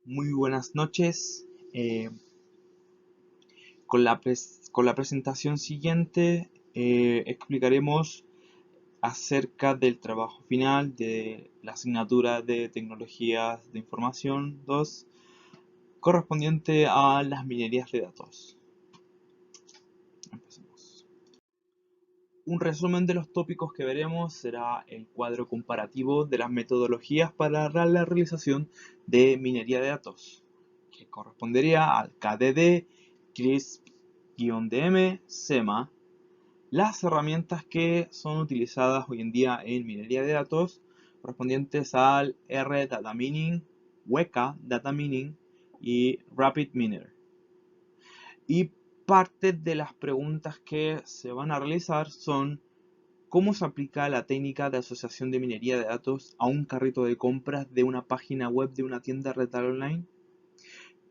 Muy buenas noches. Con la presentación siguiente explicaremos acerca del trabajo final de la asignatura de Tecnologías de Información 2, correspondiente a las minerías de datos. Empecemos. Un resumen de los tópicos que veremos será el cuadro comparativo de las metodologías para la realización de minería de datos, que correspondería al KDD, CRISP-DM, SEMA, las herramientas que son utilizadas hoy en día en minería de datos, correspondientes al R Data Mining, Weka Data Mining y Rapid Miner. Y parte de las preguntas que se van a realizar son: ¿cómo se aplica la técnica de asociación de minería de datos a un carrito de compras de una página web de una tienda retail online?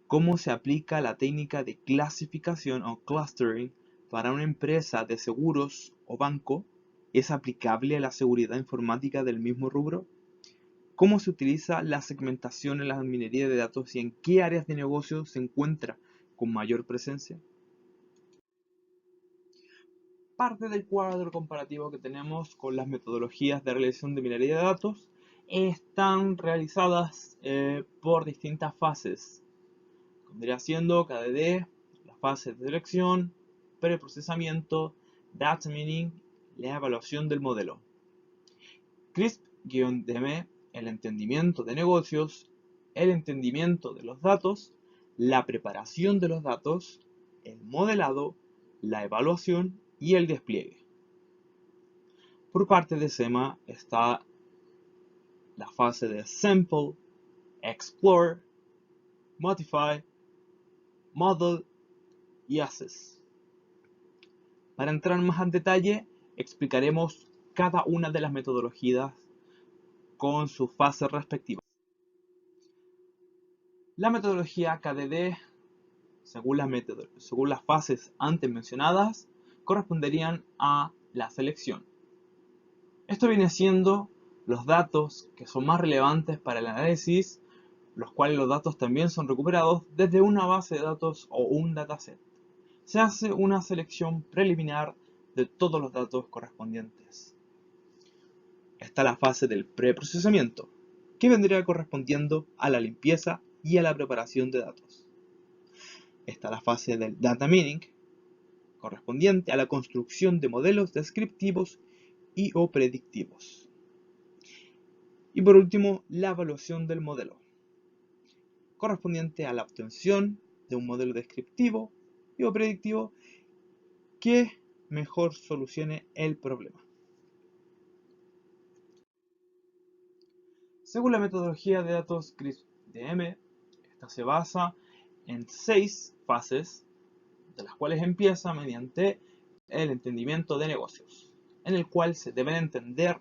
¿Cómo se aplica la técnica de clasificación o clustering para una empresa de seguros o banco? ¿Es aplicable a la seguridad informática del mismo rubro? ¿Cómo se utiliza la segmentación en la minería de datos y en qué áreas de negocio se encuentra con mayor presencia? Parte del cuadro comparativo que tenemos con las metodologías de realización de minería de datos están realizadas por distintas fases. Vendría siendo KDD, la fase de selección, preprocesamiento, data mining, la evaluación del modelo. CRISP-DM, el entendimiento de negocios, el entendimiento de los datos, la preparación de los datos, el modelado, la evaluación y el despliegue. Por parte de SEMA está la fase de Sample, Explore, Modify, Model y Assess. Para entrar más en detalle, explicaremos cada una de las metodologías con sus fases respectivas. La metodología KDD, según las fases antes mencionadas, corresponderían a la selección. Esto viene siendo los datos que son más relevantes para el análisis, los cuales los datos también son recuperados desde una base de datos o un dataset. Se hace una selección preliminar de todos los datos correspondientes. Está la fase del preprocesamiento, que vendría correspondiendo a la limpieza y a la preparación de datos. Está la fase del data mining, correspondiente a la construcción de modelos descriptivos y o predictivos. Y por último, la evaluación del modelo, correspondiente a la obtención de un modelo descriptivo y o predictivo que mejor solucione el problema. Según la metodología de datos CRISP-DM, esta se basa en 6 fases, de las cuales empieza mediante el entendimiento de negocios, en el cual se deben entender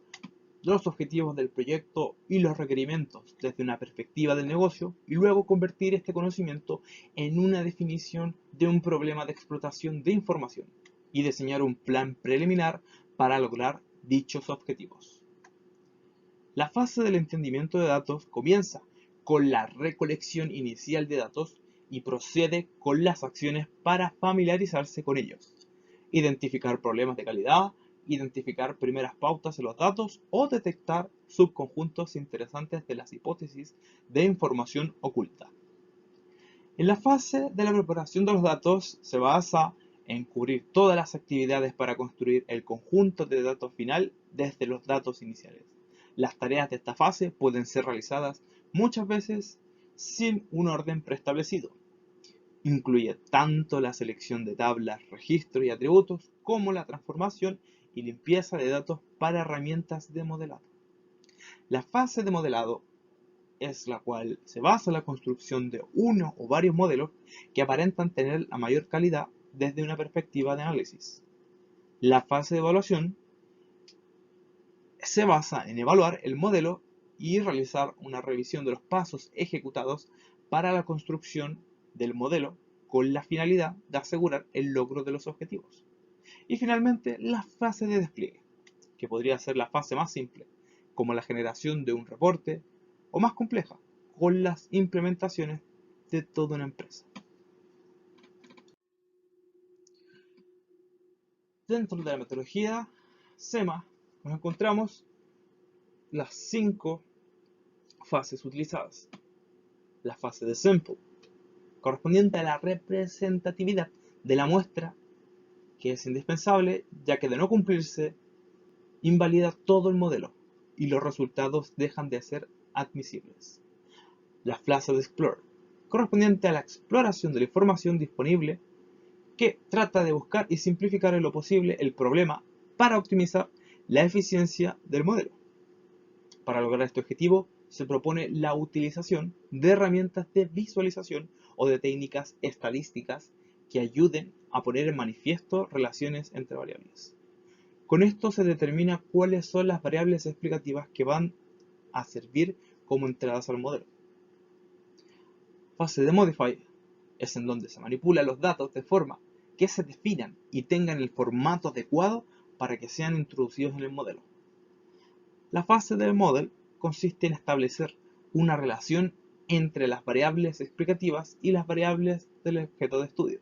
los objetivos del proyecto y los requerimientos desde una perspectiva del negocio y luego convertir este conocimiento en una definición de un problema de explotación de información y diseñar un plan preliminar para lograr dichos objetivos. La fase del entendimiento de datos comienza con la recolección inicial de datos y procede con las acciones para familiarizarse con ellos, identificar problemas de calidad, identificar primeras pautas en los datos o detectar subconjuntos interesantes de las hipótesis de información oculta. En la fase de la preparación de los datos se basa en cubrir todas las actividades para construir el conjunto de datos final desde los datos iniciales. Las tareas de esta fase pueden ser realizadas muchas veces sin un orden preestablecido. Incluye tanto la selección de tablas, registros y atributos como la transformación y limpieza de datos para herramientas de modelado. La fase de modelado es la cual se basa en la construcción de uno o varios modelos que aparentan tener la mayor calidad desde una perspectiva de análisis. La fase de evaluación se basa en evaluar el modelo y realizar una revisión de los pasos ejecutados para la construcción del modelo con la finalidad de asegurar el logro de los objetivos. Y finalmente, la fase de despliegue, que podría ser la fase más simple, como la generación de un reporte, o más compleja, con las implementaciones de toda una empresa. Dentro de la metodología SEMA nos encontramos las 5 fases utilizadas. La fase de sample, correspondiente a la representatividad de la muestra, que es indispensable, ya que de no cumplirse, invalida todo el modelo y los resultados dejan de ser admisibles. La fase de explore, correspondiente a la exploración de la información disponible, que trata de buscar y simplificar en lo posible el problema para optimizar la eficiencia del modelo. Para lograr este objetivo, se propone la utilización de herramientas de visualización o de técnicas estadísticas que ayuden a poner en manifiesto relaciones entre variables. Con esto se determina cuáles son las variables explicativas que van a servir como entradas al modelo. Fase de modify es en donde se manipulan los datos de forma que se definan y tengan el formato adecuado para que sean introducidos en el modelo. La fase del model consiste en establecer una relación entre las variables explicativas y las variables del objeto de estudio,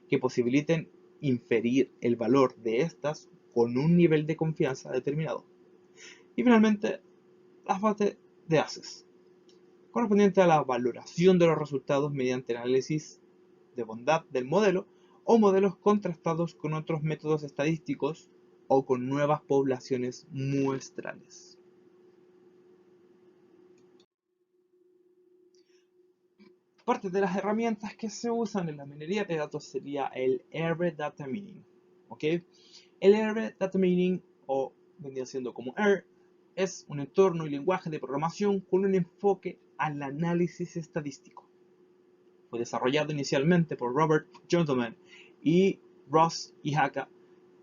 que posibiliten inferir el valor de estas con un nivel de confianza determinado. Y finalmente, la fase de ACES, correspondiente a la valoración de los resultados mediante el análisis de bondad del modelo o modelos contrastados con otros métodos estadísticos o con nuevas poblaciones muestrales. Parte de las herramientas que se usan en la minería de datos sería el R Data Mining. ¿Okay? El R Data Mining, o vendría siendo como R, es un entorno y lenguaje de programación con un enfoque al análisis estadístico. Fue desarrollado inicialmente por Robert Gentleman y Ross Ihaka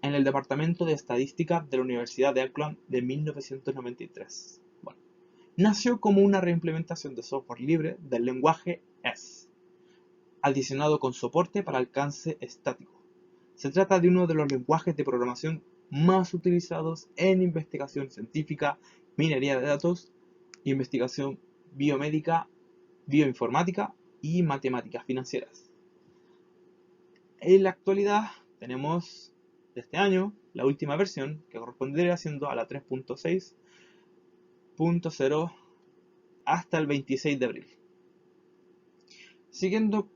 en el Departamento de Estadística de la Universidad de Auckland de 1993. Bueno, nació como una reimplementación de software libre del lenguaje S, adicionado con soporte para alcance estático. Se trata de uno de los lenguajes de programación más utilizados en investigación científica, minería de datos, investigación biomédica, bioinformática y matemáticas financieras. En la actualidad tenemos de este año la última versión, que correspondería siendo a la 3.6.0 hasta el 26 de abril. Siguiendo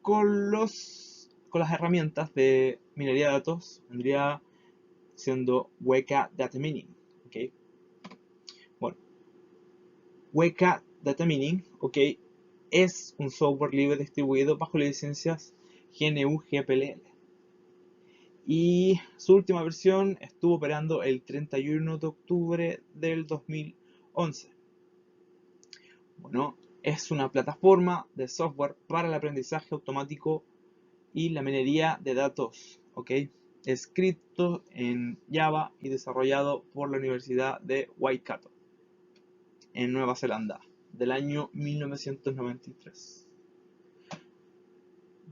con las herramientas de minería de datos, vendría siendo Weka Data Mining. ¿Okay? Bueno, Weka Data Mining, ¿okay?, es un software libre distribuido bajo licencias GNU GPL. Y su última versión estuvo operando el 31 de octubre del 2011. Bueno, es una plataforma de software para el aprendizaje automático y la minería de datos, ¿ok? Escrito en Java y desarrollado por la Universidad de Waikato, en Nueva Zelanda, del año 1993.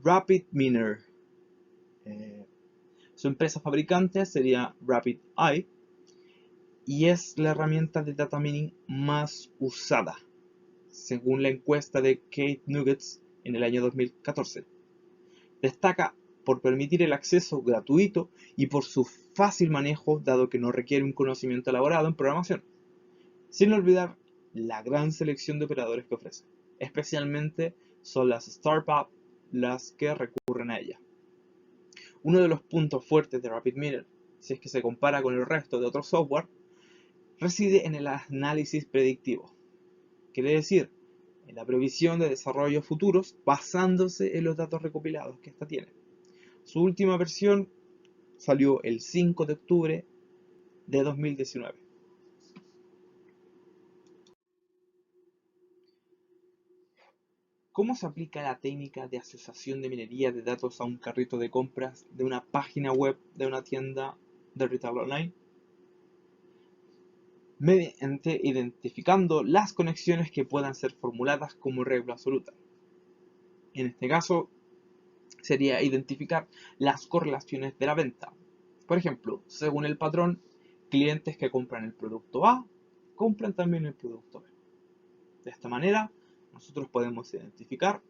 RapidMiner. Su empresa fabricante sería RapidEye y es la herramienta de data mining más usada, según la encuesta de Kate Nuggets en el año 2014. Destaca por permitir el acceso gratuito y por su fácil manejo, dado que no requiere un conocimiento elaborado en programación, sin olvidar la gran selección de operadores que ofrece. Especialmente son las startups las que recurren a ella. Uno de los puntos fuertes de RapidMiner, si es que se compara con el resto de otros software, reside en el análisis predictivo. Quiere decir, en la previsión de desarrollos futuros basándose en los datos recopilados que ésta tiene. Su última versión salió el 5 de octubre de 2019. ¿Cómo se aplica la técnica de asociación de minería de datos a un carrito de compras de una página web de una tienda de retail online? Mediante identificando las conexiones que puedan ser formuladas como regla absoluta. En este caso, sería identificar las correlaciones de la venta. Por ejemplo, según el patrón, clientes que compran el producto A compran también el producto B. De esta manera, nosotros podemos identificar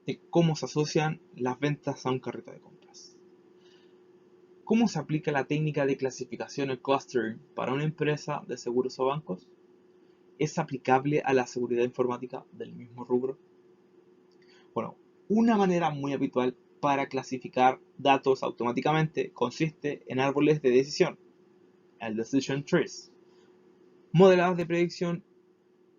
de cómo se asocian las ventas a un carrito de compras. ¿Cómo se aplica la técnica de clasificación o clustering para una empresa de seguros o bancos? ¿Es aplicable a la seguridad informática del mismo rubro? Bueno, una manera muy habitual para clasificar datos automáticamente consiste en árboles de decisión, el Decision Trees, modelados de predicción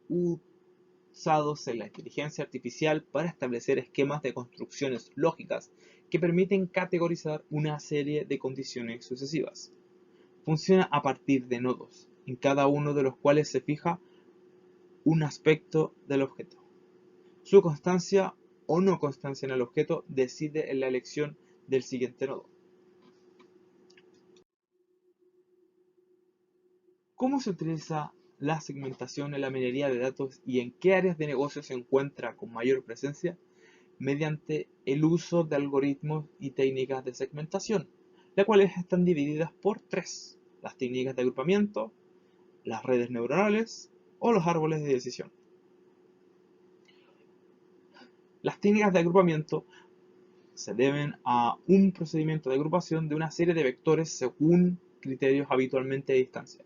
usados en la inteligencia artificial para establecer esquemas de construcciones lógicas que permiten categorizar una serie de condiciones sucesivas. Funciona a partir de nodos, en cada uno de los cuales se fija un aspecto del objeto. Su constancia o no constancia en el objeto decide en la elección del siguiente nodo. ¿Cómo se utiliza la segmentación en la minería de datos y en qué áreas de negocio se encuentra con mayor presencia? Mediante el uso de algoritmos y técnicas de segmentación, las cuales están divididas por tres: las técnicas de agrupamiento, las redes neuronales o los árboles de decisión. Las técnicas de agrupamiento se deben a un procedimiento de agrupación de una serie de vectores según criterios habitualmente de distancia.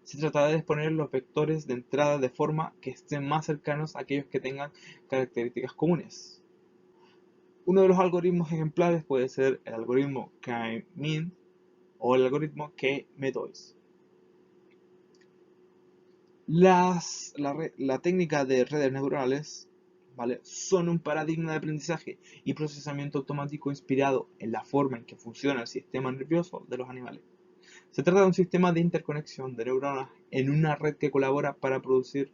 Se trata de disponer los vectores de entrada de forma que estén más cercanos a aquellos que tengan características comunes. Uno de los algoritmos ejemplares puede ser el algoritmo K-mean o el algoritmo K-medois. La técnica de redes neuronales, ¿vale?, son un paradigma de aprendizaje y procesamiento automático inspirado en la forma en que funciona el sistema nervioso de los animales. Se trata de un sistema de interconexión de neuronas en una red que colabora para producir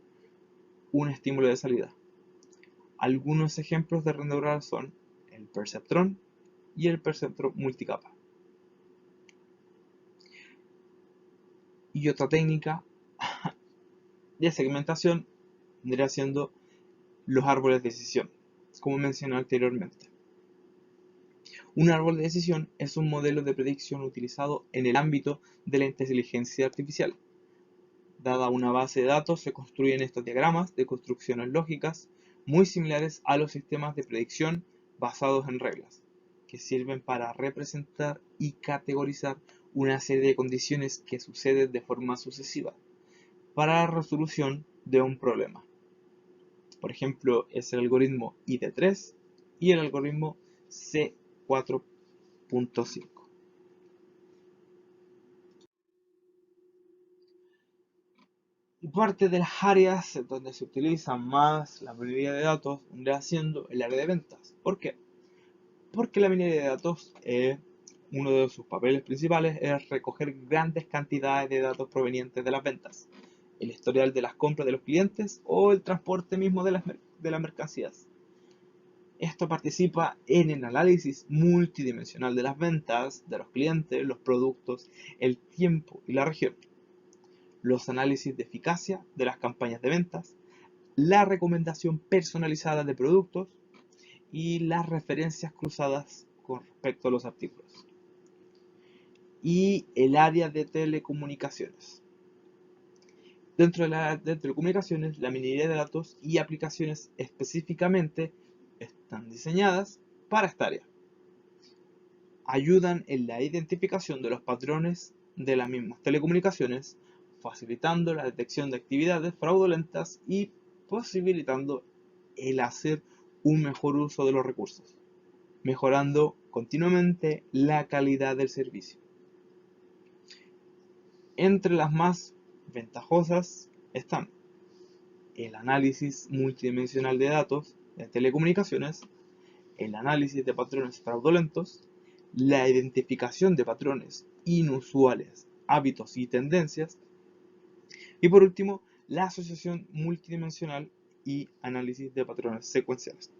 un estímulo de salida. Algunos ejemplos de red neuronal son el perceptrón y el perceptrón multicapa. Y otra técnica de segmentación vendría siendo los árboles de decisión, como mencioné anteriormente. Un árbol de decisión es un modelo de predicción utilizado en el ámbito de la inteligencia artificial. Dada una base de datos, se construyen estos diagramas de construcciones lógicas muy similares a los sistemas de predicción basados en reglas, que sirven para representar y categorizar una serie de condiciones que suceden de forma sucesiva para la resolución de un problema. Por ejemplo, es el algoritmo ID3 y el algoritmo C4.5. Y parte de las áreas donde se utiliza más la minería de datos vendría siendo el área de ventas. ¿Por qué? Porque la minería de datos, uno de sus papeles principales es recoger grandes cantidades de datos provenientes de las ventas, el historial de las compras de los clientes o el transporte mismo de las mercancías. Esto participa en el análisis multidimensional de las ventas, de los clientes, los productos, el tiempo y la región, los análisis de eficacia de las campañas de ventas, la recomendación personalizada de productos y las referencias cruzadas con respecto a los artículos. Y el área de telecomunicaciones. Dentro de la de telecomunicaciones, la minería de datos y aplicaciones específicamente están diseñadas para esta área. Ayudan en la identificación de los patrones de las mismas telecomunicaciones, facilitando la detección de actividades fraudulentas y posibilitando el hacer un mejor uso de los recursos, mejorando continuamente la calidad del servicio. Entre las más ventajosas están el análisis multidimensional de datos de telecomunicaciones, el análisis de patrones fraudulentos, la identificación de patrones inusuales, hábitos y tendencias, y por último, la asociación multidimensional y análisis de patrones secuenciales.